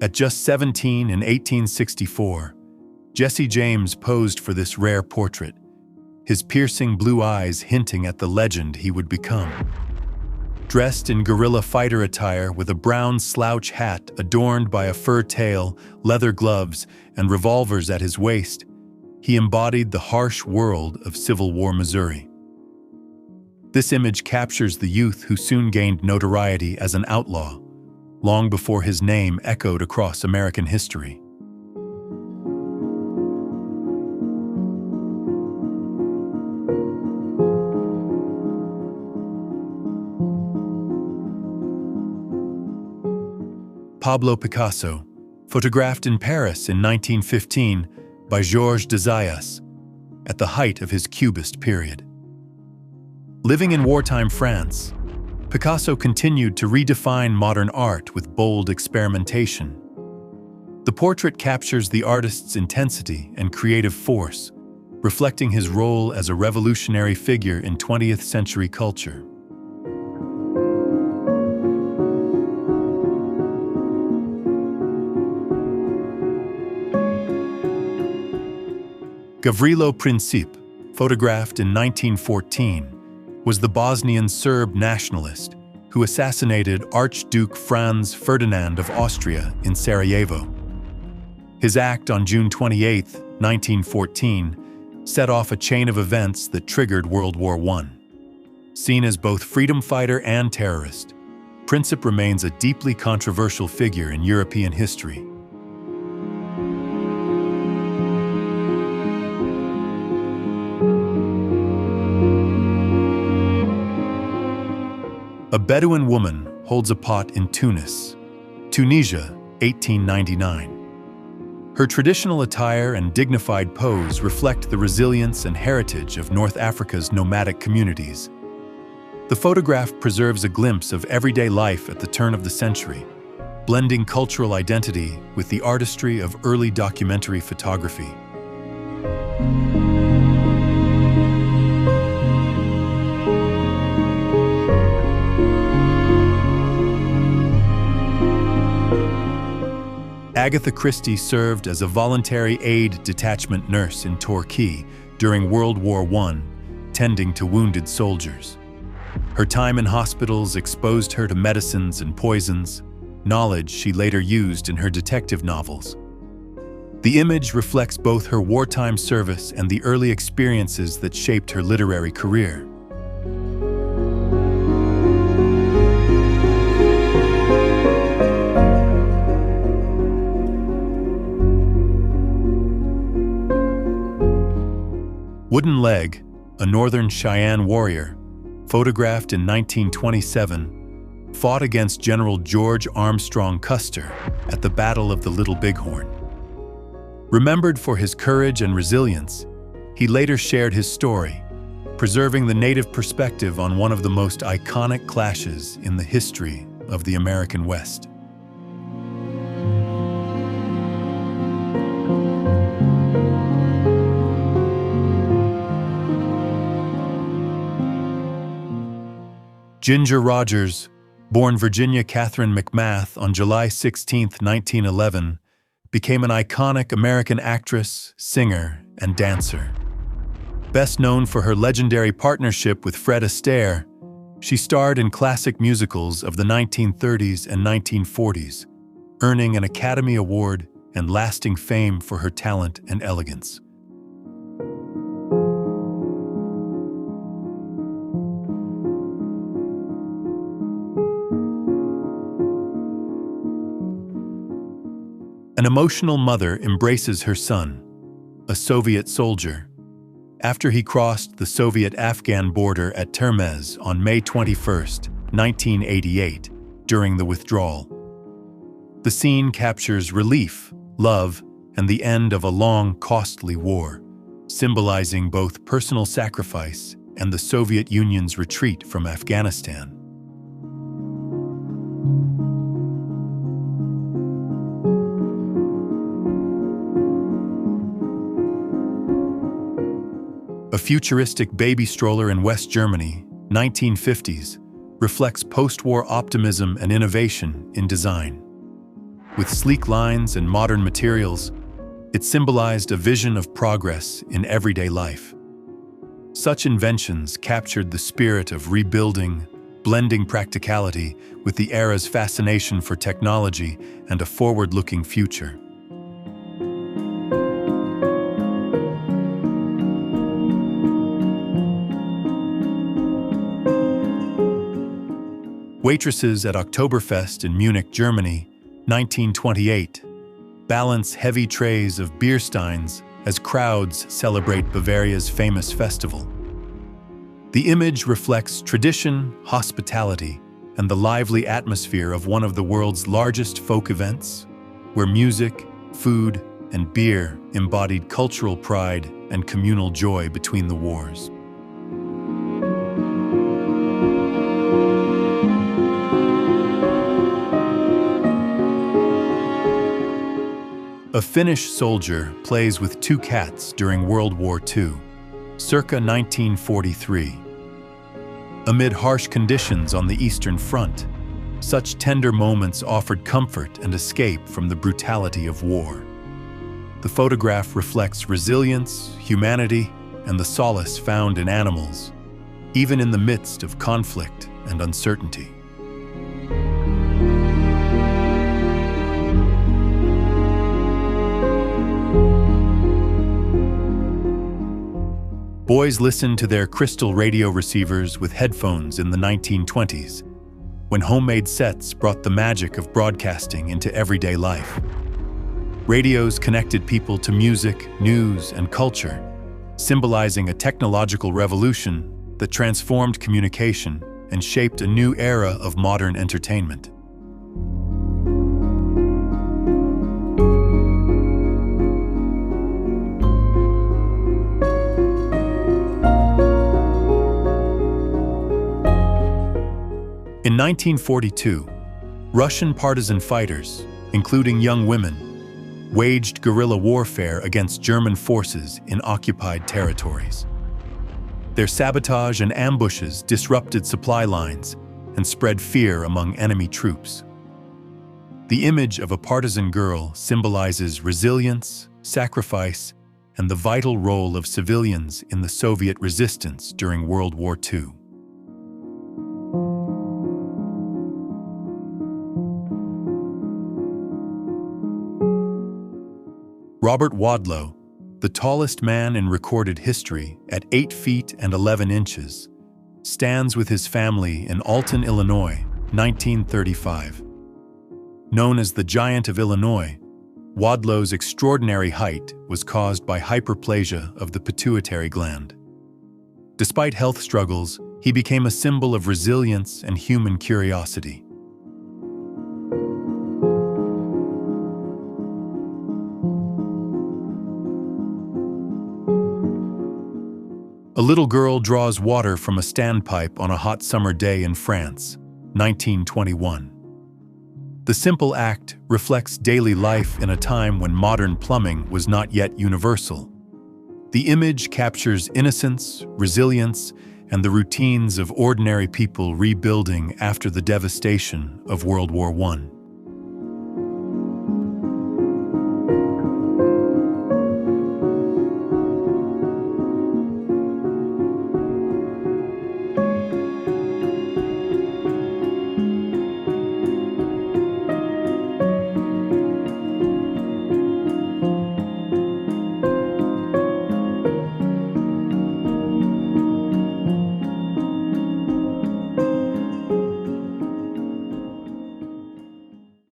At just 17 in 1864, Jesse James posed for this rare portrait, his piercing blue eyes hinting at the legend he would become. Dressed in guerrilla fighter attire with a brown slouch hat adorned by a fur tail, leather gloves, and revolvers at his waist, he embodied the harsh world of Civil War Missouri. This image captures the youth who soon gained notoriety as an outlaw, long before his name echoed across American history. Pablo Picasso, photographed in Paris in 1915 by Georges de Zayas, at the height of his Cubist period. Living in wartime France, Picasso continued to redefine modern art with bold experimentation. The portrait captures the artist's intensity and creative force, reflecting his role as a revolutionary figure in 20th century culture. Gavrilo Princip, photographed in 1914, was the Bosnian Serb nationalist who assassinated Archduke Franz Ferdinand of Austria in Sarajevo. His act on June 28, 1914, set off a chain of events that triggered World War I. Seen as both freedom fighter and terrorist, Princip remains a deeply controversial figure in European history. A Bedouin woman holds a pot in Tunis, Tunisia, 1899. Her traditional attire and dignified pose reflect the resilience and heritage of North Africa's nomadic communities. The photograph preserves a glimpse of everyday life at the turn of the century, blending cultural identity with the artistry of early documentary photography. Agatha Christie served as a voluntary aid detachment nurse in Torquay during World War I, tending to wounded soldiers. Her time in hospitals exposed her to medicines and poisons, knowledge she later used in her detective novels. The image reflects both her wartime service and the early experiences that shaped her literary career. Wooden Leg, a northern Cheyenne warrior, photographed in 1927, fought against General George Armstrong Custer at the Battle of the Little Bighorn. Remembered for his courage and resilience, he later shared his story, preserving the Native perspective on one of the most iconic clashes in the history of the American West. Ginger Rogers, born Virginia Catherine McMath on July 16, 1911, became an iconic American actress, singer, and dancer. Best known for her legendary partnership with Fred Astaire, she starred in classic musicals of the 1930s and 1940s, earning an Academy Award and lasting fame for her talent and elegance. An emotional mother embraces her son, a Soviet soldier, after he crossed the Soviet-Afghan border at Termez on May 21, 1988, during the withdrawal. The scene captures relief, love, and the end of a long, costly war, symbolizing both personal sacrifice and the Soviet Union's retreat from Afghanistan. A futuristic baby stroller in West Germany, 1950s, reflects post-war optimism and innovation in design. With sleek lines and modern materials, it symbolized a vision of progress in everyday life. Such inventions captured the spirit of rebuilding, blending practicality with the era's fascination for technology and a forward-looking future. Waitresses at Oktoberfest in Munich, Germany, 1928, balance heavy trays of beer steins as crowds celebrate Bavaria's famous festival. The image reflects tradition, hospitality, and the lively atmosphere of one of the world's largest folk events, where music, food, and beer embodied cultural pride and communal joy between the wars. A Finnish soldier plays with two cats during World War II, circa 1943. Amid harsh conditions on the Eastern Front, such tender moments offered comfort and escape from the brutality of war. The photograph reflects resilience, humanity, and the solace found in animals, even in the midst of conflict and uncertainty. Boys listened to their crystal radio receivers with headphones in the 1920s, when homemade sets brought the magic of broadcasting into everyday life. Radios connected people to music, news, and culture, symbolizing a technological revolution that transformed communication and shaped a new era of modern entertainment. In 1942, Russian partisan fighters, including young women, waged guerrilla warfare against German forces in occupied territories. Their sabotage and ambushes disrupted supply lines and spread fear among enemy troops. The image of a partisan girl symbolizes resilience, sacrifice, and the vital role of civilians in the Soviet resistance during World War II. Robert Wadlow, the tallest man in recorded history at 8 feet and 11 inches, stands with his family in Alton, Illinois, 1935. Known as the Giant of Illinois, Wadlow's extraordinary height was caused by hyperplasia of the pituitary gland. Despite health struggles, he became a symbol of resilience and human curiosity. A little girl draws water from a standpipe on a hot summer day in France, 1921. The simple act reflects daily life in a time when modern plumbing was not yet universal. The image captures innocence, resilience, and the routines of ordinary people rebuilding after the devastation of World War I.